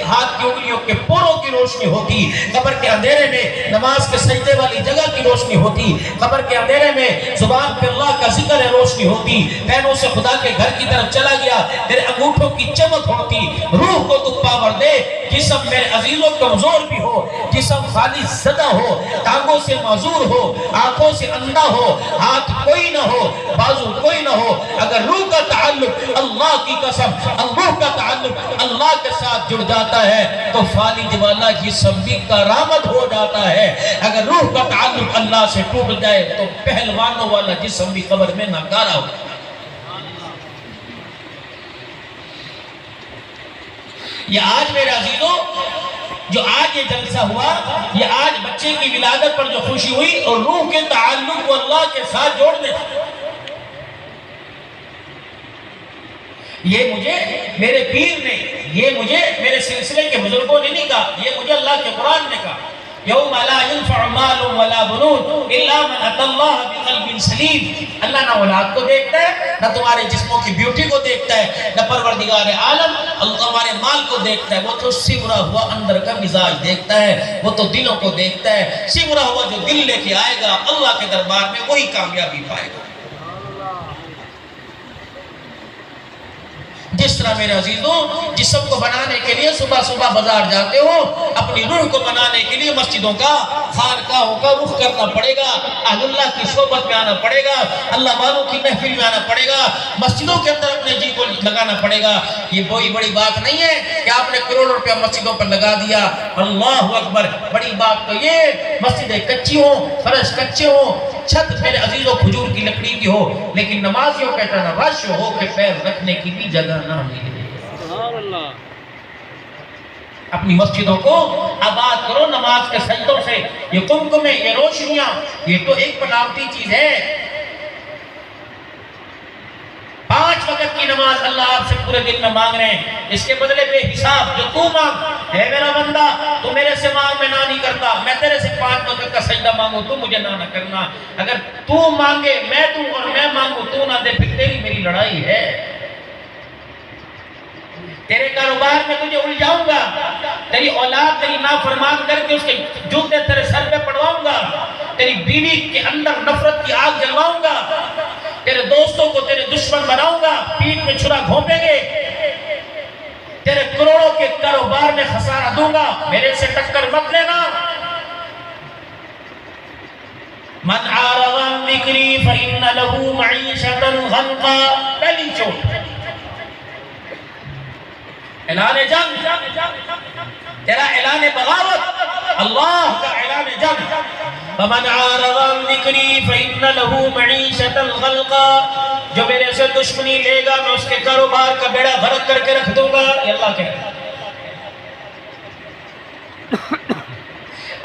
ہاتھ کی انگلیوں کے پوروں کی روشنی ہوتی، قبر کے اندھیرے میں نماز کے سجدے والی جگہ کی روشنی ہوتی، قبر کے اندھیرے میں زبان پہ اللہ کا ذکر ہے روشنی ہوتی، پہنوں سے خدا کے گھر کی طرف چلا گیا تیرے انگوٹھوں کی چمک ہوتی، روح کو تو پاور دے، جسم میرے عزیزوں کمزور بھی ہو، جسم خالی زدہ ہو، ٹانگوں سے معذور ہو، آنکھوں سے اندھا ہو، ہاتھ کوئی نہ ہو، بازو کوئی نہ ہو، اگر روح کا تعلق اللہ کی قسم اللہ کا تعلق اللہ کے ساتھ جڑ جاتا ہے تو فالج والا جسم بھی کرامت ہو جاتا ہے، اگر روح کا تعلق اللہ سے ٹوٹ جائے تو پہلوانوں والا جسم بھی قبر میں ناکارہ ہو۔ یہ آج میرے عزیزوں جو آج یہ جلسہ ہوا، یہ آج بچے کی ولادت پر جو خوشی ہوئی اور روح کے تعلق کو اللہ کے ساتھ جوڑنے سے، یہ مجھے میرے پیر نے، یہ مجھے میرے سلسلے کے بزرگوں نے نہیں کہا، یہ مجھے اللہ کے قرآن نے کہا، یوم لا ينفع مال ولا بنون الا من اتى الله بقلب سلیم۔ اللہ نہ اولاد کو دیکھتا ہے، نہ تمہارے جسموں کی بیوٹی کو دیکھتا ہے، نہ پروردگار عالم اللہ تمہارے مال کو دیکھتا ہے، وہ تو سمرا ہوا اندر کا مزاج دیکھتا ہے، وہ تو دلوں کو دیکھتا ہے، سمرا ہوا جو دل لے کے آئے گا اللہ کے دربار میں وہی کامیابی پائے گا۔ جس طرح میرے عزیزوں جسم کو بنانے کے لیے صبح صبح بازار جاتے ہو، اپنی روح کو بنانے کے لیے مسجدوں کا خانقاہوں کا رخ کرنا پڑے گا، اہل اللہ کی صحبت میں آنا پڑے گا، اللہ والوں کی محفل میں آنا پڑے گا، مسجدوں کے اندر اپنے جی کو لگانا پڑے گا۔ یہ کوئی بڑی بات نہیں ہے کہ آپ نے کروڑوں روپیہ مسجدوں پر لگا دیا، اللہ اکبر، بڑی بات تو یہ مسجدیں کچی ہوں، فرش کچے ہوں، چھت میرے عزیزوں کھجور کی لکڑی کی ہو، لیکن نمازیوں کا اتنا رش ہو کہ پیر رکھنے کی بھی جگہ نہ ملے۔ سبحان اللہ۔ اپنی مسجدوں کو آباد کرو نماز کے سجدوں سے، یہ قمقمے، یہ روشنیاں، یہ تو ایک بناوٹی چیز ہے۔ 5 وقت کی نماز اللہ آپ سے پورے دن میں مانگ رہے ہیں، اس کے بدلے بے حساب جو تو مانگ، اے میرا بندہ تو میرے سے مانگ میں نہ نہیں کرتا، میں تیرے سے 5 وقت کا سجدہ مانگوں تو مجھے نہ کرنا، اگر تو مانگے میں تو اور میں مانگوں تو نہ دے، پھر تیری میری لڑائی ہے۔ تیرے کاروبار میں تجھے الجھاؤں گا، تیری اولاد تیری نافرمان کر کے اس کے جوتے تیرے سر پہ پڑواؤں گا، تیری بیوی کے اندر نفرت کی آگ جلواؤں گا، تیرے دوستوں کو تیرے دشمن بناؤں گا، پیٹ میں چھرا گھونپیں گے، تیرے کروڑوں کے کاروبار میں خسارہ دوں گا، میرے سے ٹکر مت لینا۔ من اعرض عن ذکری فإن له معیشة ضنکا، پہلی چوٹ اعلان جنگ، تیرا اعلان بغاوت، اللہ کا اعلان جنگ۔ فمن اعرض عن ذکری فإن له معیشة ضنکا، جو میرے سے دشمنی لے گا میں اس کے کاروبار کا بیڑا غرق کر کے رکھ دوں گا، یہ اللہ کہہ رہا ہے۔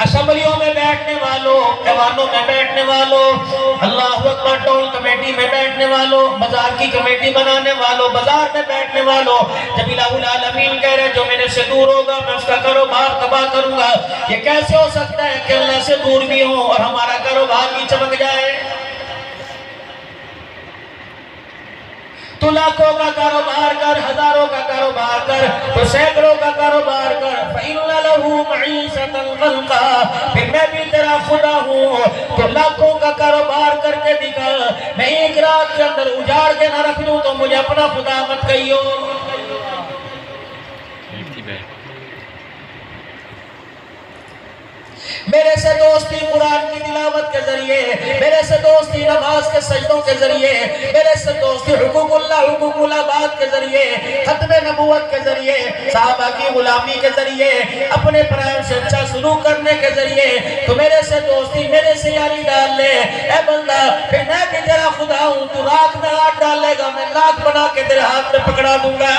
اسمبلیوں میں بیٹھنے والوں، ایوانوں میں بیٹھنے والوں، اللہ اکبر، ٹول کمیٹی میں بیٹھنے والوں، بازار کی کمیٹی بنانے والوں، بازار میں بیٹھنے والوں، جب الہ العالمین کہہ رہے جو میرے سے دور ہوگا میں اس کا کاروبار تباہ کروں گا۔ یہ کیسے ہو سکتا ہے کہ اللہ سے دور بھی ہوں اور ہمارا کاروبار بھی چمک جائے؟ تو لاکھوں کا کاروبار کر، ہزاروں کا کاروبار کر، تو سینکڑوں کا کاروبار کر، فَإِنَّ لَهُ مَعِيشَةً ضَنْكَا، پھر میں بھی تیرا خدا ہوں، تو لاکھوں کا کاروبار کر کے دکھا، میں ایک رات کے اندر اجاڑ کے نہ رکھ دوں تو مجھے اپنا خدا مت کہیو۔ میرے سے دوستی قرآن کی تلاوت کے ذریعے، میرے سے دوستی نماز کے سجدوں کے ذریعے، میرے سے دوستی حقوق اللہ حقوق العباد کے ذریعے، ختم نبوت کے ذریعے، صحابہ کی غلامی کے ذریعے، اپنے پرائم سے اچھا سلوک کرنے کے ذریعے، تو میرے سے دوستی میرے سے یاری ڈال لے۔ اے بندہ پھر میں بھی تیرا خدا ہوں، تو راکھ میں ہاتھ ڈال لے گا میں لاکھ بنا کے تیرے ہاتھ میں پکڑا دوں گا۔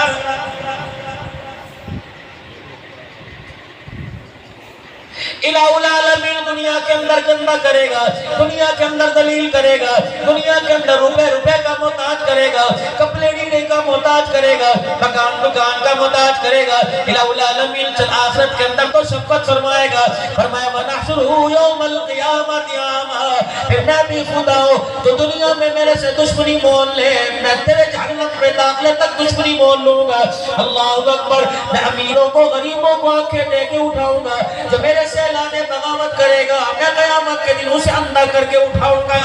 الہ العالمین دنیا کے اندر گندہ کرے گا، دنیا کے اندر ذلیل کرے گا، دنیا کے اندر روپے کا محتاج کرے گا، کپڑے لینے کا محتاج کرے گا، مکان دکان کا محتاج کرے گا۔ الہ العالمین چل آخرت کے اندر تو شفقت فرمائے گا، فرمایا وَنَحْشُرُهُ يَوْمَ الْقِيَامَةِ أَعْمَىٰ، پھر میں بھی خدا ہوں تو دنیا میں میرے سے دشمنی مول لے، میں تیرے جہنم جنت میں داخلے تک دشمنی مول لوں گا۔ اللہ اکبر، میں امیروں کو غریبوں کو آنکھیں دے کے اٹھاؤں گا، جو میرے سے اعلان بغاوت کرے گا میں قیامت کے دن اسے اندھا کر کے اٹھاؤں گا۔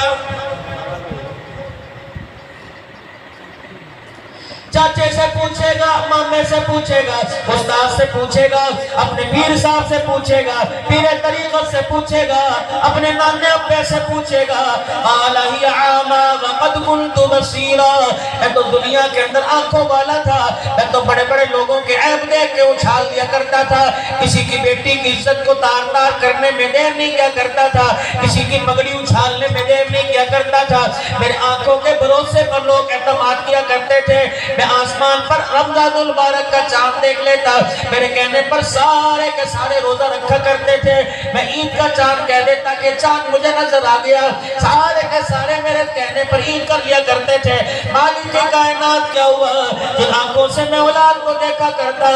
چاچے سے پوچھے گا، مامے سے پوچھے گا، استاد سے پوچھے گا، اپنے پیر صاحب سے پوچھے گا، پیر طریقت سے پوچھے گا، اپنے نانے ابے سے پوچھے گا، آلہی عاما وقد کنت بصیرا، میں تو دنیا کے اندر آنکھوں والا تھا، میں تو بڑے بڑے لوگوں کے عیب دیکھ کے اچھال دیا کرتا تھا، کسی کی بیٹی کی عزت کو تار تار کرنے میں دیر نہیں کیا کرتا تھا، کسی کی پگڑی اچھالنے میں دیر نہیں کیا کرتا تھا، میرے آنکھوں کے بھروسے پر لوگ اعتماد کیا کرتے تھے، میں آسمان پر رمضان المبارک کا چاند دیکھ لیتا، میرے کہنے پر سارے کے سارے روزہ رکھا کرتے تھے، میں عید کا چاند کہہ دیتا کہ چاند مجھے نظر آ گیا، سارے کے سارے میرے کہنے پر عید کر لیا کرتے تھے۔ مالک کائنات کیا ہوا، جن آنکھوں سے میں اولاد کو دیکھا کرتا،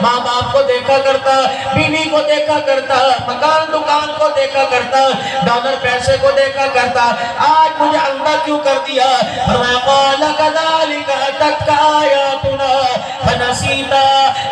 ماں باپ کو دیکھا کرتا، بیوی کو دیکھا کرتا، مکان دکان کو دیکھا کرتا، ڈالر پیسے کو دیکھا کرتا، آج مجھے اندھا کیوں کر دیا؟ فرمایا قال كذلك اتتك آیاتنا فنسیتا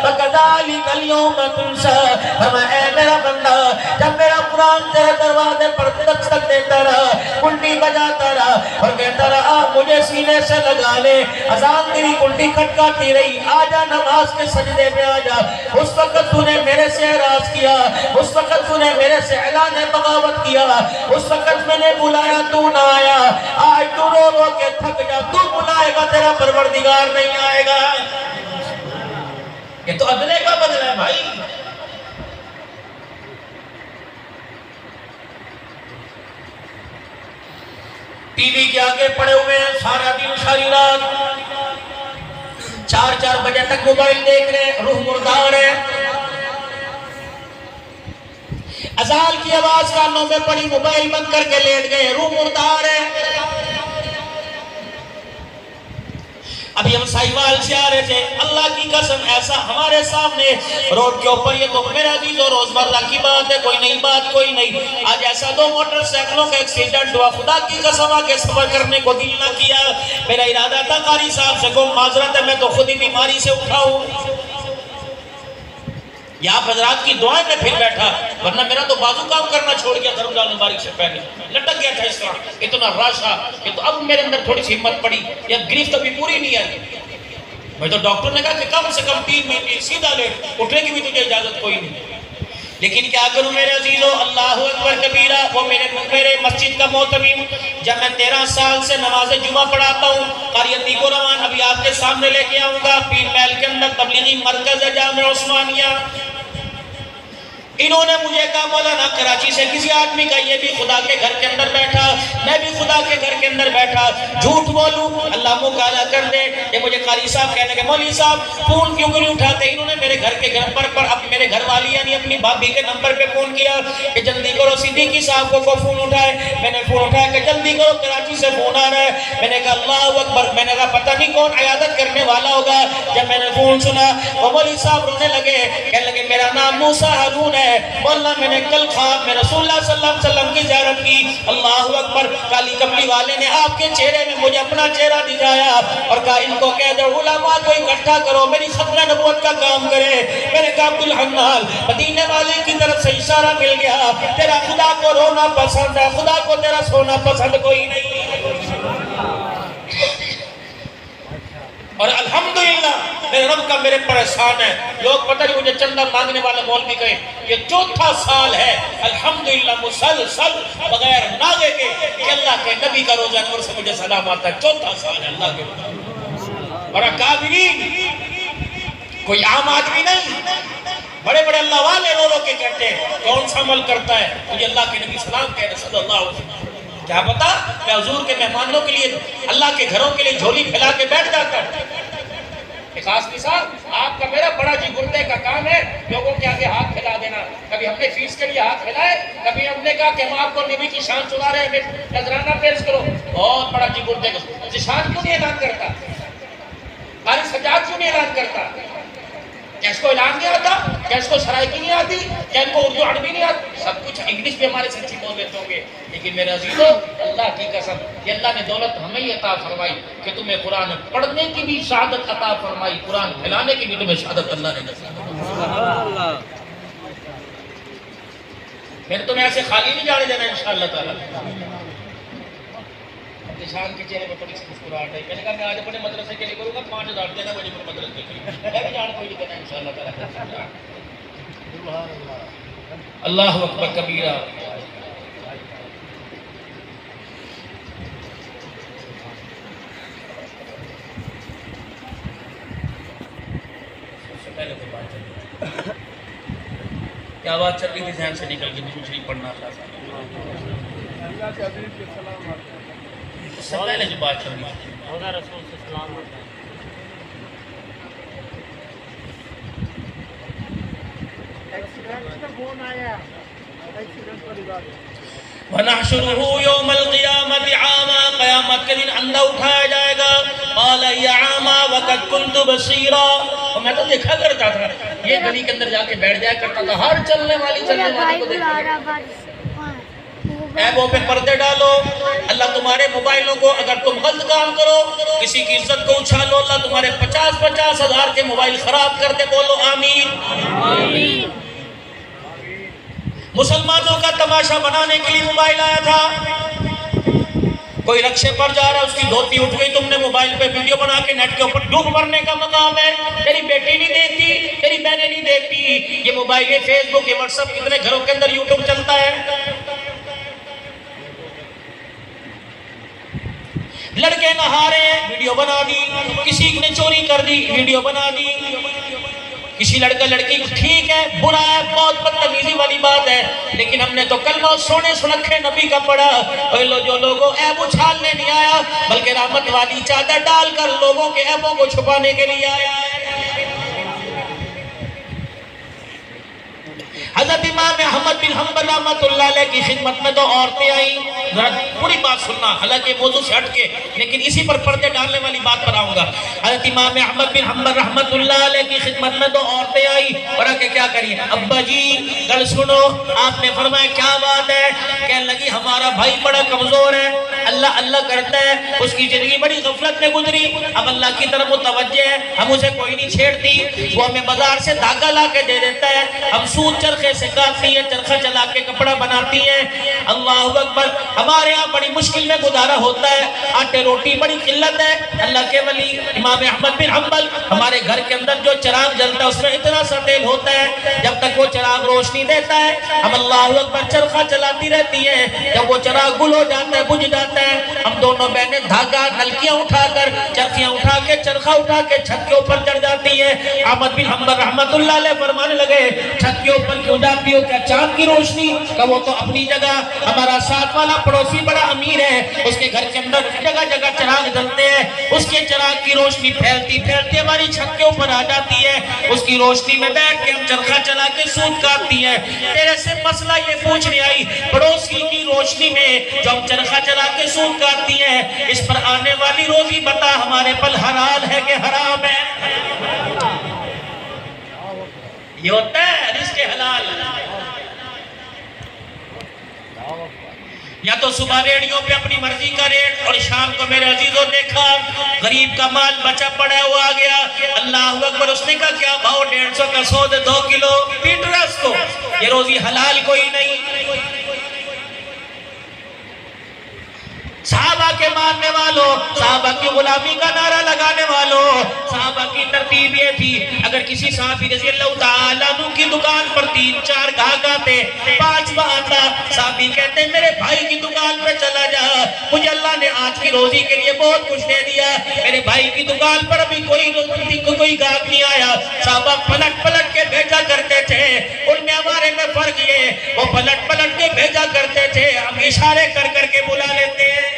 وكذلك اليوم تنسى۔ فرمایا اے میرا بندہ، جب میرا قرآن تیرے دروازے پر دستک دیتا رہا، کنٹی بجاتا رہا اور کہتا رہا مجھے سینے سے لگا لے، اذان تیری کنٹی کھٹکاتی رہی، آجا نماز کے سجدے میں آجا، اس وقت تو نے میرے سے اعراض کیا، اس وقت تو نے میرے سے اعلان بغاوت کیا، اس وقت میں نے بلایا تو نہ آیا، آج تو رو رو کے تھک جا، تو بلائے گا تیرا پروردگار نہیں آئے گا۔ یہ تو عدلے کا بدلہ ہے بھائی۔ ٹی وی کے آگے پڑے ہوئے ہیں سارا دن ساری رات، 4 بجے تک موبائل دیکھ رہے ہیں، روح مردار ہے، اذان کی آواز کانوں میں پڑی، موبائل بند کر کے لیٹ گئے، روح مردار ہے۔ ابھی ہم سائیوال سے آ رہے تھے، اللہ کی قسم ایسا ہمارے سامنے روڈ کے اوپر، یہ تو میرا عزیز اور روزمرہ کی بات ہے، کوئی نئی بات کوئی نہیں، آج ایسا 2 موٹر سائیکلوں کا ایکسیڈنٹ ہوا، خدا کی قسم آگے صبر کرنے کو دل نہ کیا، میرا ارادہ تھا قاری صاحب سے کو معذرت ہے میں تو خود ہی بیماری سے اٹھا ہوں، یا آپ حضرات کی دعائیں میں پھر بیٹھا، ورنہ میرا تو بازو کام کرنا چھوڑ گیا تھا رمضان مبارک سے پہلے، لٹک گیا تھا اس طرح، اتنا راشا کہ تو اب میرے اندر تھوڑی سی ہمت پڑی، یہ گریف تو بھی پوری نہیں آئی، میں تو ڈاکٹر نے کہا کہ کم سے کم 3 مہینے سیدھا لیٹ، اٹھنے کی بھی تجھے اجازت کوئی نہیں، لیکن کیا کروں میرے عزیزو، اللہ اکبر کبیرہ، وہ میرے مسجد کا محتمیم، جب میں 13 سال سے نماز جمعہ پڑھاتا ہوں، قاری عتیق الرحمان ابھی آپ کے سامنے لے کے آؤں گا، پیر محل کے اندر تبلیغی مرکز ہے جامعہ عثمانیہ، انہوں نے مجھے کہا مولانا کراچی سے کسی آدمی کا یہ بھی خدا کے گھر کے اندر بیٹھا، میں بھی خدا کے گھر کے اندر بیٹھا، جھوٹ بولوں اللہ مکالا کر دے، یہ مجھے قاری صاحب کہنے کے مولوی صاحب فون کیوں نہیں اٹھاتے، انہوں نے میرے گھر کے گھر پر اب میرے گھر والی یعنی اپنی بھابھی کے نمبر پہ فون کیا کہ جلدی کرو صدیقی صاحب کو فون اٹھائے، میں نے فون اٹھایا کہ جلدی کرو کراچی سے فون آ رہا ہے، میں نے کہا اللہ اکبر، میں نے کہا پتہ نہیں کون عیادت کرنے والا ہوگا، جب میں نے فون سنا وہ مولوی صاحب رونے لگے، کہنے لگے میرا نام موسیٰ ہارون ہے مولانا، میں نے کل خواب میں رسول اللہ صلی اللہ علیہ وسلم کی زیارت کی، اللہ اکبر، کالی کملی والے نے آپ کے چہرے میں مجھے اپنا چہرہ دکھایا اور کہا ان کو کہہ دو علماء کو اکٹھا کرو میری ختم نبوت کا کام کرے، میں نے کہا عبدالحنال مدینے والے کی طرف سے اشارہ مل گیا، تیرا خدا کو رونا پسند ہے، خدا کو تیرا سونا پسند کوئی نہیں، اور الحمدللہ میرے رب کا میرے پر احسان ہے، لوگ پتہ نہیں مجھے چندہ مانگنے والا مولوی کہے، یہ 4تھا سال ہے الحمدللہ مسلسل بغیر ناغے کے کہ اللہ کے نبی کا روزہ انور سے مجھے سلام آتا ہے، 4تھا سال ہے اللہ کے، اور اکابرین کوئی عام آدمی نہیں، بڑے بڑے اللہ والے رو رو کے کہتے ہیں کون سا عمل کرتا ہے، مجھے اللہ کے نبی سلام کہہ رہے صلی اللہ علیہ وسلم، کیا پتا کہ حضور کے مہمانوں کے لیے اللہ کے گھروں کے لیے جھولی پھیلا کے بیٹھ جاتا ہے۔ ایک آسمی صاحب آپ کا میرا بڑا جی گردے کا کام ہے لوگوں کے آگے ہاتھ پھیلا دینا، کبھی ہم نے فیس کے لیے ہاتھ پھیلائے، کبھی ہم نے کہا کہ ہم آپ کو نبی کی شان سنا رہے ہیں نذرانہ پیش کرو، بہت بڑا جی گردے کا شان کیوں نہیں اعلان کرتا، قاری سجاد کیوں نہیں اعلان کرتا، کیا اس کو اعلان نہیں آتا، کیا اس کو سرائکی نہیں آتی، کیا ان کو اردو عربی نہیں آتی، سب کچھ انگلش میں ہمارے سچی بول لیتے ہوں گے، لیکن میرے عزیزو اللہ کی قسم کہ اللہ نے دولت ہمیں ہی عطا فرمائی کہ تمہیں قرآن پڑھنے کی بھی شہادت عطا فرمائی، قرآن پھیلانے کی بھی تمہیں شہادت اللہ نے نصیب۔ پھر تمہیں ایسے خالی نہیں جانے دینا انشاءاللہ تعالیٰ۔ شان کے چہرے پر تھوڑی سی مسکراہٹ ہے، میں نے کہا میں آج اپنے مدرسے کے لیے کروں گا 5000 دینا مجھے پر مدرسے کے لیے، میں بھی جان کوئی نہیں دینا انشاءاللہ تعالیٰ۔ اللہ اکبر کبیرہ۔ پہلے تو بات چل رہی کیا بات چل رہی تھی ذہن سے نکل کے کچھ نہیں پڑھنا تھا، اس سے پہلے جو بات چل رہی تھی رسول سے سلام ہوتا ہے۔ وَنَحْشُرُهُ يَوْمَ الْقِيَامَةِ عَامًا، قیامت کے دن اندھا اٹھایا جائے گا۔ قَالَ يَا عَامًا وَقَدْ كُنْتُ بَصِيرًا، اور میں تو دیکھا کرتا تھا، یہ گلی کے اندر جا کے بیٹھ جایا کرتا تھا، ہر چلنے والی کو دیکھا کرتا تھا۔ ایبوں پہ پردے ڈالو، اللہ تمہارے موبائلوں کو اگر تم غلط کام کرو، کسی کی عزت کو اچھالو، اللہ تمہارے 50 ہزار کے موبائل خراب کر دے، بولو آمین۔ مسلمانوں کا تماشا بنانے کے لیے موبائل آیا تھا، کوئی رکشے پر جا رہا ہے، اس کی دھوتی اٹھ گئی، تم نے موبائل پہ ویڈیو بنا کے نیٹ کے اوپر ڈوب مرنے کا مقام ہے، تیری بیٹی نہیں دیکھتی، تیری بہنیں نہیں دیکھتی، یہ موبائل، یہ فیس بک، یہ واٹس ایپ، کتنے گھروں کے اندر یوٹیوب چلتا ہے۔ لڑکے نہا رہے ہیں، ویڈیو بنا دی، کسی نے چوری کر دی، ویڈیو بنا دی، کسی لڑکا لڑکی ٹھیک ہے، برا ہے، بہت بدتمیزی والی بات ہے، لیکن ہم نے تو کلمہ سونے سنکھے نبی کا پڑھا، جو لوگوں عیب اچھالنے نہیں آیا بلکہ رحمت والی چادر ڈال کر لوگوں کے عیبوں کو چھپانے کے لیے آیا ہے۔ حضرت امام احمد بن حنبل رحمۃ اللہ علیہ کی خدمت میں دو عورتیں آئیں، پوری بات سننا، حالانکہ موضوع سے ہٹ کے لیکن اسی پر پردے ڈالنے والی بات پر آؤں گا۔ حضرت امام احمد بن حنبل رحمۃ اللہ علیہ کی خدمت میں دو عورتیں آئیں اور کہ کیا کریے، ابا جی گل سنو، آپ نے فرمایا کیا بات ہے؟ کہنے لگی ہمارا بھائی بڑا کمزور ہے، اللہ اللہ کرتا ہے، اس کی زندگی بڑی غفلت میں گزری، اب اللہ کی طرف متوجہ ہے، ہم اسے کوئی نہیں چھیڑتی، وہ ہمیں بازار سے دھاگا لا کے دے دیتا ہے، ہم سود چرخے سے کاٹتی ہیں، چرخہ چلا کے کپڑا بناتی ہیں، اللہ اکبر، ہمارے ہاں بڑی مشکل میں گزارا ہوتا ہے، آٹے روٹی بڑی قلت ہے۔ اللہ کے ولی امام احمد بن حنبل، ہمارے گھر کے اندر جو چراغ جلتا ہے اس میں اتنا سا تیل ہوتا ہے، جب تک وہ چراغ روشنی دیتا ہے ہم اللہ اکبر چرخہ چلاتی رہتی ہیں، جب وہ چراغ گل ہو جاتا ہے، بجھ جاتا ہے، ہم دونوں بہنیں دھاگا نلکیاں اٹھا کر چرخیاں اٹھا کے چرخہ اٹھا کے چھت کے اوپر چڑھ جاتی ہیں۔ احمد بن حنبل رحمت اللہ علیہ فرمانے لگے چھت کے اوپر کیوں جاتی ہو؟ کیا چاند کی روشنی؟ کہ وہ تو اپنی جگہ، ہمارا ساتھ والا پڑوسی بڑا امیر ہے، اس کے گھر کے اندر جگہ جگہ چراغ جلتے ہیں، اس کے چراغ کی روشنی پھیلتی پھیلتی ہماری چھت کے اوپر آ جاتی ہے، اس کی روشنی میں بیٹھ کے ہم چرخہ چلا کے سود کاٹتی ہیں۔ تیرے سے مسئلہ یہ پوچھنے آئی، پڑوسی کی روشنی میں جو ہم چرخہ چلا کے سود کاٹتی ہیں، اس پر آنے والی روزی بتا ہمارے پل حلال ہے کہ حرام ہے؟ یہ ہوتا ہے رزق حلال۔ یا تو صبح ریڑیوں پہ اپنی مرضی کا ریٹ، اور شام کو میرے عزیزوں دیکھا غریب کا مال بچا پڑا ہوا آ گیا، اللہ اکبر، اس نے کہا کیا بھاؤ؟ 150 کا سود 2 کلو، پیٹ رہا اس کو، یہ روزی حلال کوئی نہیں۔ صحابہ کے ماننے والوں، صحابہ کی غلامی کا نعرہ لگانے والوں، صحابہ کی ترتیب یہ تھی، اگر کسی صحابی رضی اللہ تعالیٰ عنہ کی دکان پر 3-4 گاہک آتے، 5واں آتا، صحابی کہتے میرے بھائی کی دکان پر چلا جا، مجھے اللہ نے آج کی روزی کے لیے بہت کچھ دے دیا، میرے بھائی کی دکان پر ابھی کوئی گاہک نہیں آیا۔ صحابہ پلٹ پلٹ کے بھیجا کرتے تھے، ان میں ہمارے میں فرق یہ، وہ پلٹ پلٹ کے بھیجا کرتے تھے، ہم اشارے کر کر کے بلا لیتے ہیں۔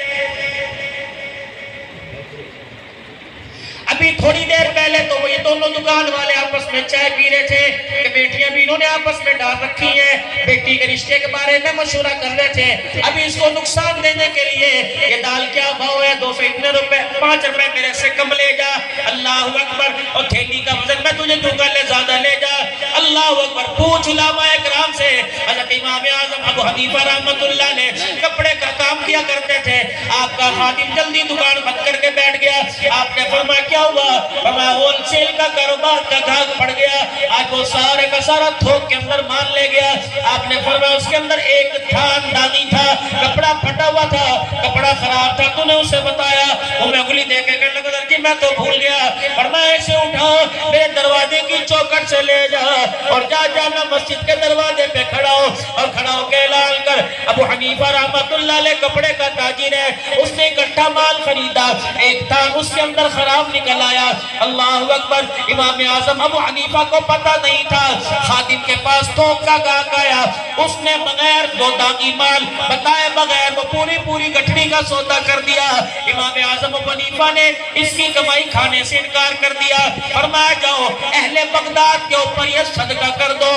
ابھی تھوڑی دیر پہلے تو وہ یہ دونوں دکان والے آپس میں چائے پی رہے تھے کہ بیٹیاں بھی انہوں نے آپس میں ڈال رکھی ہیں، بیٹی کے رشتے کے بارے میں مشورہ کر رہے تھے، ابھی اس کو نقصان دینے کے لیے یہ دال کیا بھاؤ ہے، 200 اتنے روپے، 5 روپے میرے سے کم لے جا، اللہ اکبر، اور تھیلی کا وزن میں تجھے دوں گا، لے زیادہ لے جا، اللہ اکبر۔ پوچھ علماء اکرام سے، حضرت امام امام اعظم ابو حنیفہ رحمۃ اللہ علیہ کپڑے کا کام کیا کرتے تھے. آپ کا خادم جلدی دکان بند کر کے بیٹھ گیا. آپ نے فرمایا کیا ہوا؟ فرمایا ہول سیل کا کاروبار کا گھاگ پڑ گیا. آج وہ سارے کا سارا تھوک کے اندر مال لے گیا. آپ نے فرمایا اس کے اندر ایک تھان دانی تھا, کپڑا پھٹا ہوا تھا, کپڑا خراب تھا, تو نے اسے بتایا. وہ میں انگلی دے کے کہنے لگا جی میں تو بھول گیا. فرمایا اسے اٹھا میرے دروازے کی چوکٹ سے لے جا اور جانا مسجد کے دروازے پہ کھڑا ہو, اور کھڑا ہو کے اعلان کر ابو حنیفہ رحمۃ اللہ علیہ کپڑے کا تاجر ہے, اس نے اکٹھا مال خریدا, ایک تھان اس کے اندر خراب نکل آیا. اللہ اکبر. امام اعظم ابو حنیفہ کو پتہ نہیں تھا. خادم کے پاس تھوک کا گاہک آیا, اس نے بغیر دو داغی مال بتائے بغیر وہ پوری گٹھڑی کا سودا کر دیا. امام اعظم ابو حنیفہ نے اس کی کمائی کھانے سے انکار کر دیا. فرمایا جاؤ اہل بغداد کے اوپر یہ صدقہ کر دو.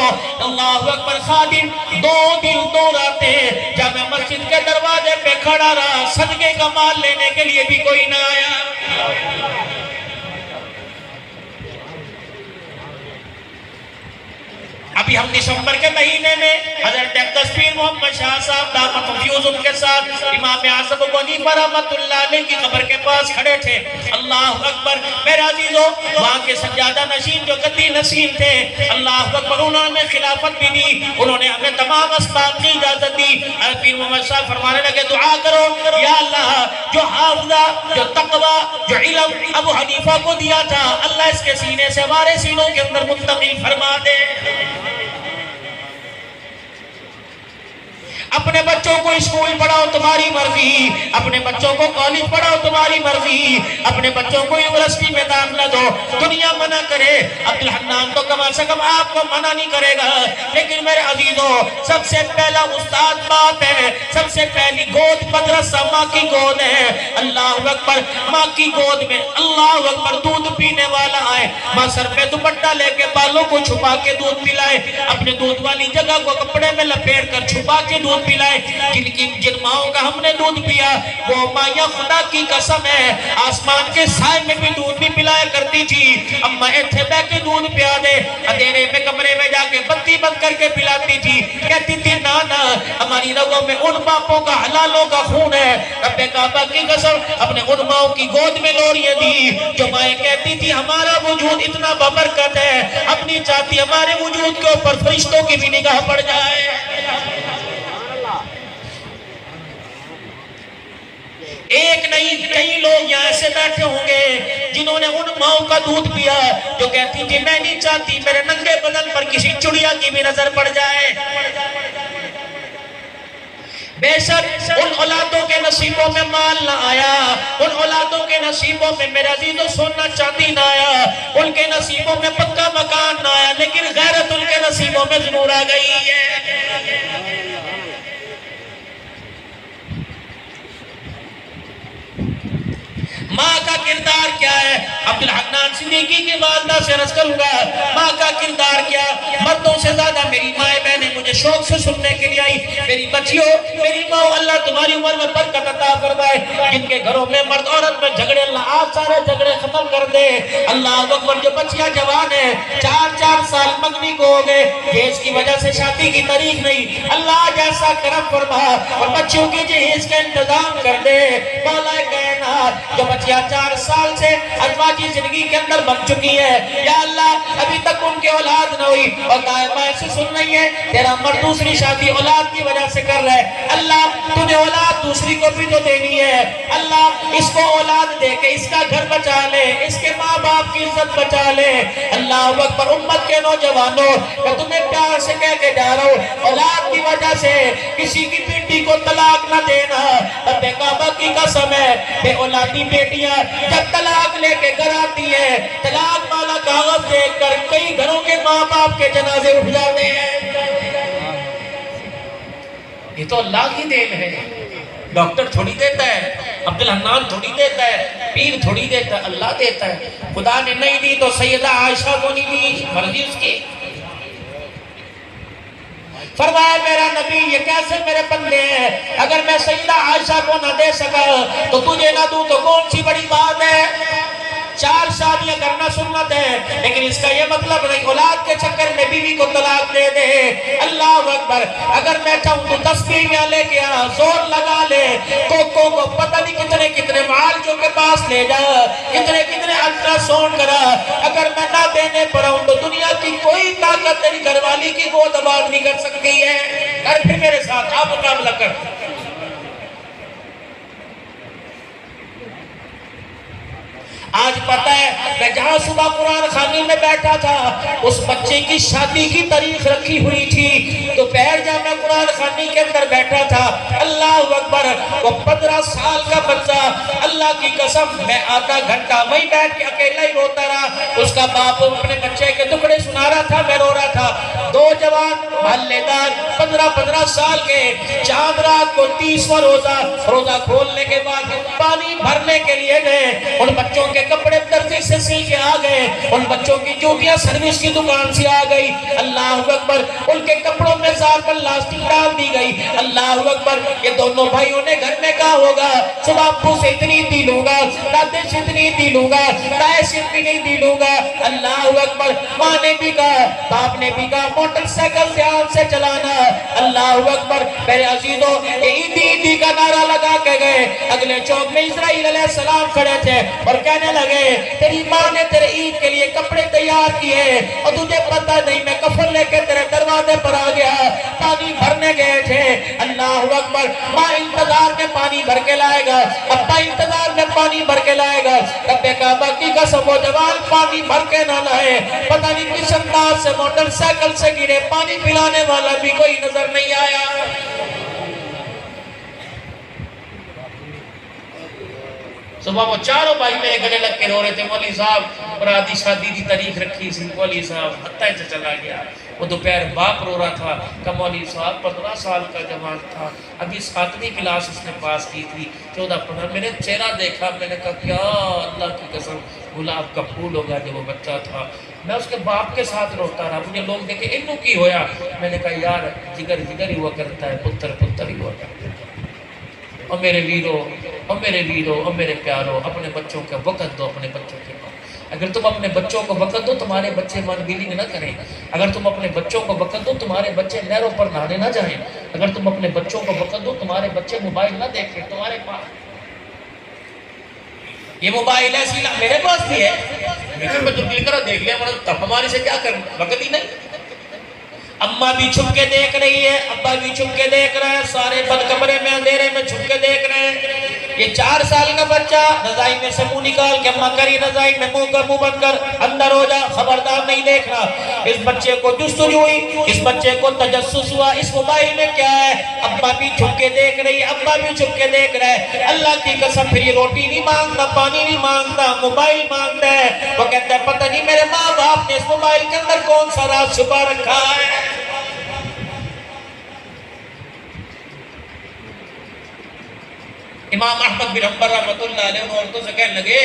اللہ اکبر. خادم 2 دن 2 راتیں جامع مسجد کے دروازے پہ کھڑا رہا, صدقے کا مال لینے کے لیے بھی کوئی نہ آیا. ابھی ہم دسمبر کے مہینے میں حضرت اقدس پیر محمد شاہ صاحب دامت فیوز ان کے ساتھ امام اعظم ابو حنیفہ رحمۃ اللہ علیہ کی قبر کے پاس کھڑے تھے. اللہ اکبر. میرے عزیزو وہاں کے سجادہ نشین جو گدی نشین تھے, اللہ اکبر, انہوں نے خلافت بھی دی, انہوں نے ہمیں تمام اسباب کی اجازت دی. پیر محمد صاحب فرمانے لگے دعا کرو یا اللہ جو حافظہ جو تقوی جو علم ابو حنیفہ کو دیا تھا اللہ اس کے سینے سے ہمارے سینوں کے اندر منتقل فرما دے. اپنے بچوں کو اسکول پڑھاؤ تمہاری مرضی, اپنے بچوں کو کالج پڑھاؤ تمہاری مرضی, اپنے بچوں کو یونیورسٹی میں داخلہ دو. دنیا منع کرے, عبدالحنان تو کم سے کم آپ کو منع نہیں کرے گا, لیکن میرے عزیزوں سب سے پہلا استاد باپ ہے, سب سے پہلی گود مدرسہ ماں کی گود ہے. اللہ اکبر. ماں کی گود میں اللہ اکبر دودھ پینے والا آئے, ماں سر پہ دوپٹہ لے کے بالوں کو چھپا کے دودھ پلائے, اپنے دودھ والی جگہ کو کپڑے میں لپیٹ کر چھپا کے دودھ پلائے. جن ماؤں کا ہم نے دودھ پیا وہ مائیں خدا کی قسم ہے آسمان کے سائے میں بھی دودھ بھی پلایا کرتی تھی. اماں ایتھے بے کے دودھ پیا دے, اندھیرے میں کمرے میں جا کے بتی بند کر کے پلاتی تھی. کہتی تھی نانا ہماری رگوں میں ان باپوں کا حلالوں کا خون ہے. رب کعبہ کی قسم اپنے ان ماؤں کی گود میں لوریاں دی جو مائیں کہتی تھی ہمارا وجود اتنا ببرکت ہے, اپنی چاہتی ہمارے وجود کے اوپر فرشتوں کی بھی نگاہ پڑ جائے. ایک نہیں کئی لوگ یہاں ایسے بیٹھے ہوں گے جنہوں نے ان ماؤں کا دودھ پیا جو کہتی تھی میں نہیں چاہتی میرے ننگے بدن پر کسی چڑیا کی بھی نظر پڑ جائے. بے شک ان اولادوں کے نصیبوں میں مال نہ آیا, ان اولادوں کے نصیبوں میں میرے عزیزوں سونا چاندی نہ آیا, ان کے نصیبوں میں پکا مکان نہ آیا, لیکن غیرت ان کے نصیبوں میں ضرور آ گئی ہے. ماں کا کردار کیا ہے؟ عبدالحنان صدیقی کی والدہ سے عرض کروں گا ماں کا کردار کیا. مردوں سے زیادہ میری مائیں بہنیں مجھے شوق سے سننے کے لیے آئی. میری بچیوں میری ماں, اللہ تمہاری عمر میں برکت عطا فرمائے. جن کے گھروں میں مرد عورت میں جھگڑے اللہ آج سارے جھگڑے ختم کر دے. اللہ اکبر. جو بچیاں جوان ہیں 4 سال مگنی کو ہو گئے, جہیز کی وجہ سے شادی کی تاریخ نہیں, اللہ جیسا کرم فرما اور بچیوں کی جہیز کا انتظام کر دے. مولا کائنات جو بچیاں 4 سال سے ازواجی زندگی کے اندر بن چکی ہے یا اللہ ابھی تک ان کے اولاد نہ ہوئی اور دائمہ سے سن رہی ہے تیرا مرد دوسری شادی اولاد کی وجہ سے کر رہا ہے, اللہ تجھے اولاد دوسری کو بھی تو دینی ہے. اللہ اس کو اولاد دے کے اس کا گھر بچا لے, اس کے ماں باپ کی عزت بچا لے. اللہ اکبر. امت کے نوجوانوں میں تمہیں پیار سے کہہ کے جا رہا ہوں اولاد کی وجہ سے کسی کی بیٹی کو طلاق نہ دینا. رب کعبہ کی قسم ہے بے اولادی بیٹیاں جب طلاق لے کے گھر آتی ہے طلاق والا کاغذ دیکھ کر کئی گھروں کے ماں باپ کے جنازے اٹھ جاتے ہیں. یہ تو اللہ کی دین ہے. ڈاکٹر تھوڑی دیتا ہے, عبدالحنان تھوڑی دیتا ہے, پیر تھوڑی دیتا ہے, اللہ دیتا ہے. خدا نے نہیں دی تو سیدہ عائشہ کو نہیں دی, مرضی اس کی. فرمایا میرا نبی یہ کیسے میرے بندے ہیں, اگر میں سیدہ عائشہ کو نہ دے سکا تو تجھے نہ دوں تو کون سی بڑی بات ہے. 4 شادیاں کرنا سنت ہے، لیکن اس کا یہ مطلب نہیں اولاد کے چکر میں بیوی کو طلاق دے دے۔ اللہ اکبر، اگر میں چاہوں تو 10 بیویاں لے کے آ، زور لگا لے، کوکو کو پتہ نہیں کتنے کتنے معالجوں کے پاس لے جا، کتنے کتنے الٹرا ساؤنڈ کرا، اگر میں نہ دینے پر ہوں تو دنیا کی کوئی طاقت تیری گھر والی کی گود آباد نہیں کر سکتی ہے۔ کر پھر میرے ساتھ آپ مقابلہ کر۔ آج پتہ ہے میں جہاں صبح قرآن خوانی میں بیٹھا تھا، اس بچے کی شادی کی تاریخ رکھی ہوئی تھی، دوپہر جب میں قرآن خوانی کے اندر بیٹھا تھا، اللہ اکبر، وہ 15 سال کا بچہ، اللہ کی قسم میں آدھا گھنٹہ وہیں بیٹھ کے اکیلا ہی روتا رہا۔ اس کا باپ اپنے بچے کے ٹکڑے سنا رہا تھا، میں رو رہا تھا۔ 2 جوان محلے دار 15 سال کے، چاند رات کو 30واں روزہ کھولنے کے بعد پانی بھرنے کے لیے گئے، ان بچوں کے کپڑے درزی سے سل کے آ گئے، ان بچوں کی جوتیاں سروس کی دکان سے آ گئی، اللہ اکبر، ان کے کپڑوں میں زار پر لاسٹک ڈال دی گئی، اللہ اکبر۔ یہ دونوں بھائیوں نے گھر میں کہا ہوگا صبح ابو سے اتنی دی لوں گا، دادے سے اتنی دی لوں گا، دائیں سے اتنی دی لوں گا، اللہ اکبر۔ ماں نے بھی کہا، باپ نے بھی کہا، موٹر سائیکل دھیان سے چلانا، اللہ اکبر۔ میرے عزیزوں، یہ عیدی کا نعرہ لگا کے گئے، اگلے چوک میں اسرائیل علیہ السلام کھڑے تھے اور کہنے لگے تیری ماں نے تیرے عید کے لیے کپڑے تیار کیے اور تجھے پتہ نہیں میں کفن لے کے تیرے دروازے پر آ گیا، پانی بھرنے گئے تھے، اللہ اکبر۔ ماں انتظار میں پانی بھر کے لائے گا، ابا انتظار میں پانی بھر کے لائے گا، رب کعبہ کی قسم وہ جوان پانی بھر کے نہ لائے، پتہ نہیں کس انداز سے موٹر سائیکل سے گرے، پانی پلانے والا بھی کوئی نظر نہیں آیا۔ صبح وہ چاروں بھائی میرے گلے لگ کے رو رہے تھے، مولوی صاحب برادی شادی دی تاریخ رکھی سی، مولوی صاحب حتیٰ سے چلا گیا۔ وہ دوپہر باپ رو رہا تھا کہ مولوی صاحب 15 سال کا جوان تھا، ابھی 7ویں کلاس اس نے پاس کی تھی، 14 15، میں نے چہرہ دیکھا، میں نے کہا کیا اللہ کی قسم گلاب کا پھول ہوگا جو وہ بچہ تھا۔ میں اس کے باپ کے ساتھ روتا رہا، مجھے لوگ دیکھے انہوں کی ہویا، میں نے کہا یار جگر جگر ہی ہوا کرتا ہے، پتر پتر ہی ہوا کرتا ہے۔ اور میرے ویرو، اور میرے ویرو، اور میرے پیارو، اپنے بچوں کا وقت دو اپنے بچوں کے پاس۔ اگر تم اپنے بچوں کو وقت دو تمہارے بچے منگیلنگ نہ کریں، اگر تم اپنے بچوں کو وقت دو تمہارے بچے نہروں پر نہانے نہ جائیں، اگر تم اپنے بچوں کو وقت دو تمہارے بچے موبائل نہ دیکھیں تمہارے پاس۔ یہ موبائل ایسی میرے پاس بھی ہے، لیکن میں تو دل کرا دیکھ لیا، تب ہمارے سے کیا کرنا، وقت ہی نہیں۔ اماں بھی چھپ کے دیکھ رہی ہے، ابا بھی چھپ کے دیکھ رہا ہے، سارے بند کمرے میں اندھیرے میں چھپ کے دیکھ رہے ہیں۔ یہ 4 سال کا بچہ رضائی میں سے منہ نکال کے اماں کری رضائی میں منہ بند کر اندر ہو جا، خبردار نہیں دیکھنا۔ اس بچے کو جستجو ہوئی، اس بچے کو تجسس ہوا، اس موبائل میں کیا ہے، ابا بھی چھپ کے دیکھ رہی ہے، ابا بھی چھپ کے دیکھ رہا ہے۔ اللہ کی قسم پھر یہ روٹی نہیں مانگتا، پانی نہیں مانگتا، موبائل مانگتا ہے۔ وہ کہتا ہے پتہ نہیں میرے ماں باپ نے اس موبائل کے اندر کون سا راز چھپا رکھا ہے۔ امام احمد بن حنبل رحمۃ اللہ علیہ انہوں عورتوں سے کہنے لگے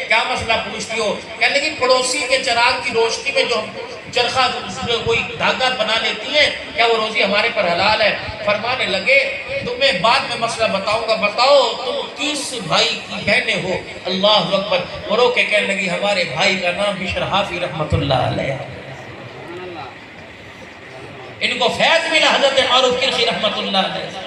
کیا مسئلہ پوچھتی ہو؟ کہنے لگے پڑوسی کے چراغ کی روشنی میں جو چرخہ کوئی دھاگا بنا لیتی ہیں کیا وہ روزی ہمارے پر حلال ہے؟ فرمانے لگے تمہیں بعد میں مسئلہ بتاؤں گا، بتاؤ تم کس بھائی کی بہنیں ہو؟ اللہ اکبر۔ وہ رو کے کہنے لگی ہمارے بھائی کا نام بشر حافی رحمۃ اللہ علیہ، ان کو فیض ملا حضرت معروف کرخی رحمۃ اللہ علیہ۔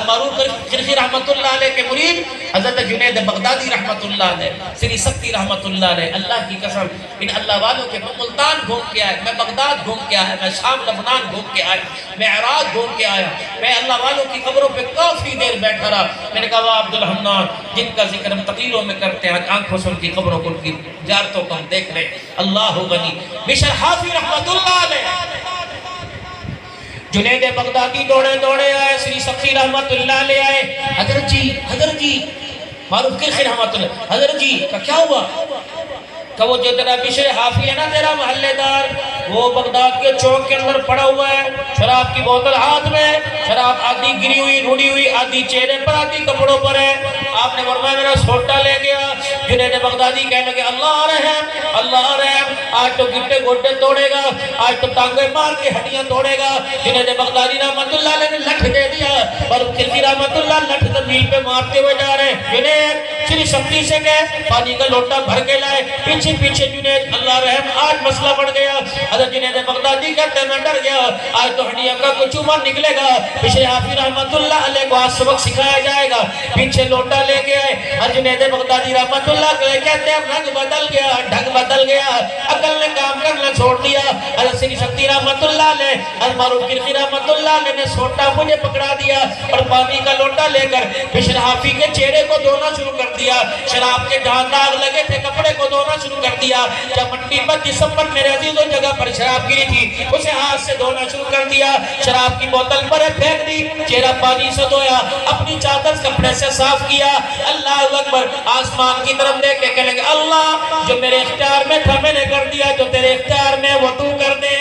معروف کرخی رحمت اللہ علیہ کے مرید حضرت جنید بغدادی رحمت اللہ علیہ، سری سکتی رحمت اللہ علیہ۔ اللہ کی قسم ان اللہ والوں کے، میں ملتان گھوم کے آیا، میں بغداد گھوم کے آیا، میں شام لبنان گھوم کے آیا، میں عراق گھوم کے آیا، میں اللہ والوں کی قبروں پہ کافی دیر بیٹھا رہا۔ میں نے کہا وہ عبدالحنان جن کا ذکر ہم تقریروں میں کرتے ہیں، آنکھوں سے ان کی قبروں کو، ان کی زیارتوں کو ہم دیکھ رہے، اللہ غنی۔ بشر حافی رحمت اللہ علیہ، جنید بغدادی دوڑے دوڑے آئے، سری سخی رحمت اللہ لے آئے، حضرت جی معروف کرخی رحمت اللہ، حضرت جی کا کیا ہوا؟ کہ وہ جو تیرا بشر حافی ہے نا تیرا محلے دار، وہ بغداد کے چوک کے اندر پڑا ہوا ہے، شراب کی بوتل ہاتھ میں، شراب آدھی گری ہوئی روڑی ہوئی، آدھی چہرے پر آدھی کپڑوں پر ہے۔ آپ نے فرمایا میرا سوٹا لے گیا۔ جنید بغدادی کہنے لگے اللہ رحم، اللہ رحم، آج تو گٹے گھوٹے توڑے گا، آج تو ٹانگے مار کے ہڈیاں توڑے گا۔ جنید بغدادی رحمت اللہ علیہ نے لٹھ دے دیا اور کرخی رحمت اللہ لٹھ میل پہ مارتے ہوئے جا رہے ہیں۔ جنید سری سختی سے گئے، پانی کا لوٹا بھر کے لائے، پیچھے پیچھے جنید اللہ رحم آج مسئلہ بڑھ گیا۔ حضرت جنید بغدادی کہتے ہیں میں ڈر گیا، آج تو ہڈیاں کا کچھ عمر نکلے گا۔ بشر حافظ رحمت اللہ علیہ کو آج سبق سکھایا جائے گا۔ پیچھے لوٹا لے کے آئے، حضرت جنید بغدادی رحمت اللہ علیہ کہتے ہیں رنگ بدل گیا، ڈھنگ بدل گیا، عقل نے کام کرنا چھوڑ دیا۔ حضرت سری سختی رحمت اللہ علیہ، حضرت معروف کرخی رحمت اللہ علیہ نے سوٹا مجھے پکڑا دیا اور پانی کا لوٹا لے کر بشر حافظ کے چہرے کو دھونا شروع کر دیا۔ شراب کے جہاں داغ لگے تھے کپڑے کو دھونا شروع کر دیا۔ جب منڈی پر جسم پر میرے عزیزوں جگہ پر شراب گری تھی اسے ہاتھ سے دھونا شروع کر دیا۔ شراب کی بوتل پر پھینک دی، چہرہ پانی سے دھویا، اپنی چادر کپڑے سے صاف کیا۔ اللہ اکبر، آسمان کی طرف دیکھ کے کہنے لگے اللہ جو میرے اختیار میں تھا میں نے کر دیا، جو تیرے اختیار میں وہ تو کر دے۔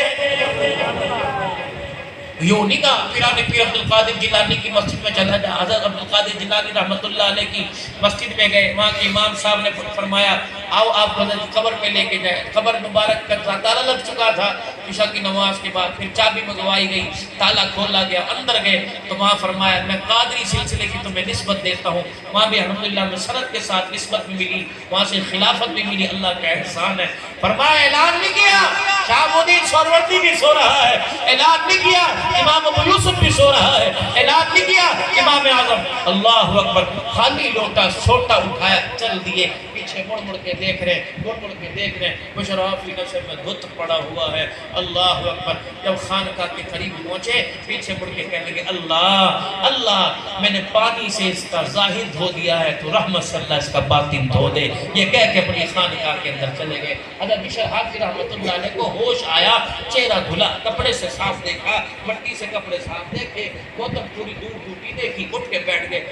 یوں نہیں کہا پیران پیر عبدالقادر جیلانی کی مسجد میں چلا جا۔ حضرت عبدالقادر جیلانی رحمت اللہ علیہ کی مسجد میں گئے، وہاں کے امام صاحب نے فرمایا آؤ آپ کو قبر پہ لے کے جائے۔ قبر مبارک کا تالا لگ چکا تھا عشاء کی نماز کے بعد، پھر چابی منگوائی گئی، تالا کھولا گیا، اندر گئے تو وہاں فرمایا میں قادری سلسلے کی تمہیں نسبت دیتا ہوں۔ وہاں بھی الحمدللہ مسرت کے ساتھ نسبت بھی ملی، وہاں سے خلافت بھی ملی، اللہ کا احسان ہے۔ فرمایا اعلان نہیں کیا شاہ الدین سہروردی بھی سو رہا ہے، اعلان نہیں کیا امام ابو یوسف بھی سو رہا ہے، اعلان نہیں کیا امام اعظم۔ اللہ اکبر، خالی لوٹا سوٹا اٹھایا، چل دیے، پیچھے مڑ مڑ کے دیکھ رہے ہیں، مڑ مڑ کے دیکھ رہے ہیں، مشرف نشر میں دھت پڑا ہوا ہے۔ اللہ اکبر، جب خانقاہ کے قریب پہنچے پیچھے مڑ کے کہنے لگے اللہ اللہ میں نے پانی سے اس کا ظاہر دھو دیا ہے تو رحمت صلی اللہ اس کا باطن دھو دے۔ یہ کہہ کے اپنی خانقاہ کے اندر چلے گئے۔ حضرت بشر حافظ رحمت اللہ علیہ کو ہوش آیا، چہرہ دھلا، کپڑے سے صاف دیکھا، مٹی سے کپڑے صاف دیکھے، بوتل پوری دور ٹوٹی دیکھی، اٹھ کے بیٹھ گئے۔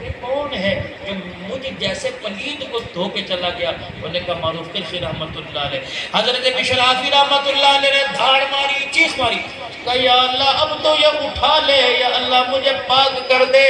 یہ کون ہے جو مجھے جیسے پلید کو دھو کے چلا گیا؟ انہوں نے کہا معروف کرخی رحمت اللہ علیہ۔ حضرت بشر حافظ رحمت اللہ علیہ نے دھاڑ ماری، چیخ ماری، کہا یا اللہ اب تو یہ اٹھا لے، یا اللہ مجھے پاک کر دے،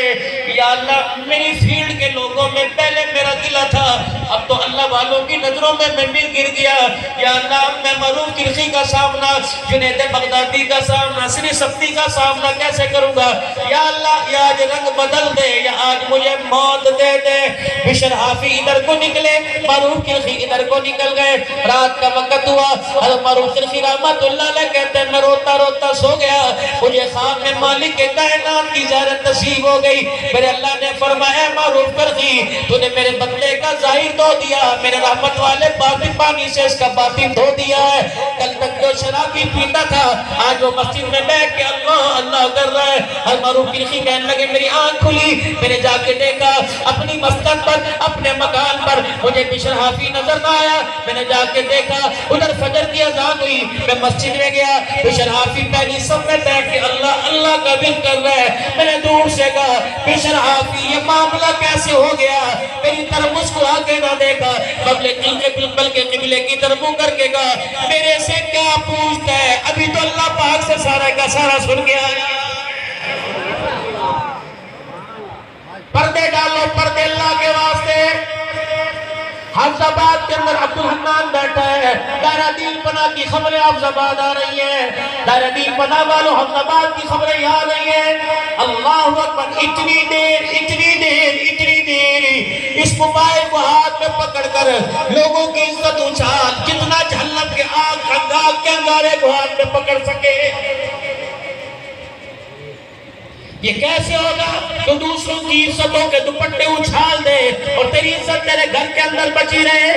یا اللہ میری فیلڈ کے لوگوں میں پہلے میرا گلہ تھا، اب تو اللہ والوں کی نظروں میں بھی گر گیا، یا اللہ میں معروف کرخی کا سامنا، جنید بغدادی کا سامنا، سری سختی کا سامنا کیسے کروں گا؟ یا اللہ یا آج رنگ بدل دے، یا آج مجھے موت دے دے۔ بشر حافظ ادھر کو نکلے، معروف کرخی ادھر کو نکل گئے۔ رات کا وقت ہوا، حضرت معروف کرخی رحمت اللہ علیہ کہتے ہیں میں روتا روتا سو گیا، مجھے خواب میں مالک کے کائنات کی زیارت نصیب ہو گئی۔ میرے اللہ نے فرمایا معروف کرخی تو نے میرے بندے کا ظاہر دھو دیا، میرے رحمت والے باطن پانی سے اس کا باطن دھو دیا ہے۔ کل تک جو شرابی پیتا تھا آج وہ مسجد میں بیٹھ کے اللہ اللہ کر رہا ہے۔ حضرت معروف کرخی کہنے لگے میری آنکھ کھلی، میں نے جا کے دیکھا اپنی مسکن پر، اپنے مکان پر مجھے بشر حافظ نظر نہ آیا، میں نے جا کے دیکھا ادھر فجر کی اذان ہوئی، میں مسجد میں گیا، بشر حافظ پہلی صف میں بیٹھ کے اللہ اللہ کا ذکر کر رہا ہے۔ میں نے دور سے کہا بشر حافظ یہ معاملہ کیسے ہو گیا؟ میری طرف مسکرا کے نہ دیکھا، بلکہ قبلے کی طرف منہ کر کے کہا میرے سے کیا پوچھتا ہے، ابھی تو اللہ پاک سے سارا کا سارا سن گیا۔ پردے ڈالو پردے اللہ کے واسطے۔ حفظ آباد کے اندر عبدالحنان بیٹھا ہے، دائرہ دین پناہ کی خبریں حفظ آباد آ رہی ہیں، دائرہ دین پناہ والوں حفظ آباد کی خبریں آ رہی ہیں۔ اللہ اکبر، اتنی دیر اس موبائل کو ہاتھ میں پکڑ کر لوگوں کی عزت اچھال، جتنا جہنم کے آگ کے انگارے کو ہاتھ میں پکڑ سکے۔ یہ کیسے ہوگا تو دوسروں کی عزتوں کے دوپٹے اچھال دے اور تیری عزت تیرے گھر کے اندر بچی رہے؟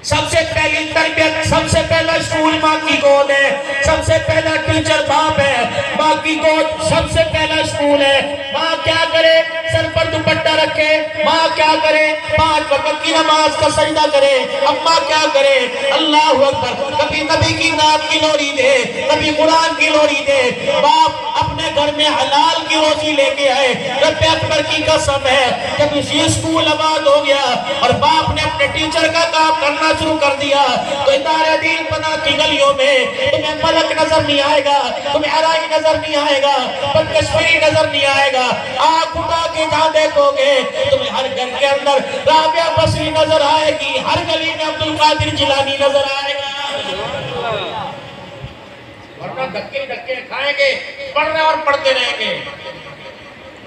سب سے پہلی تربیت، سب سے پہلا اسکول ماں کی گود ہے، سب سے پہلا ٹیچر باپ ہے، ماں کی گود سب سے پہلا اسکول ہے۔ ماں کیا کرے؟ سر پر دوپٹہ رکھے۔ ماں کیا کرے؟ 5 وقت کی نماز کا سجدہ کرے۔ اماں کیا کرے؟ اللہ اکبر، کبھی نبی کی نام کی لوری دے، کبھی قرآن کی لوری دے۔ باپ اپنے گھر میں حلال کی روزی لے کے آئے، رب اکبر کی قسم ہے جب یہ اسکول آباد ہو گیا اور باپ نے اپنے ٹیچر کا کام کرنا شروع کر دیا تو ادارہ دین پناہ کی گلیوں میں تمہیں ملک نظر نہیں آئے گا، تمہیں ارائی نظر نہیں آئے گا، کشمیری نظر نہیں آئے گا۔ آنکھ اٹھا کے جہاں دیکھو گے تمہیں ہر گھر کے اندر رابعہ بصری نظر آئے گی، ہر گلی میں عبدالقادر جیلانی نظر آئے گا۔ ورنہ دھکے دھکے کھائیں گے، پڑھ رہے اور پڑھتے رہیں گے،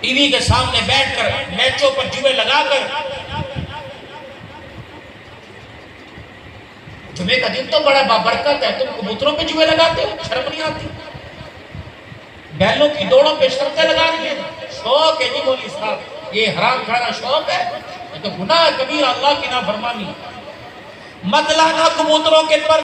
ٹی وی کے سامنے بیٹھ کر میچوں پر جوئے لگا کر۔ جمعے کا دن تو بڑا بابرکت ہے، تم کبوتروں پہ جوئے لگاتے ہو، شرم نہیں آتی؟ بیلوں کی دوڑوں پہ شرطیں لگا رہی ہیں، شوق ہے جی مولوی صاحب، یہ حرام کھانا شوق ہے، یہ تو گناہ کبیرہ، اللہ کی نافرمانی۔ مت لانا کبوتروں کے پر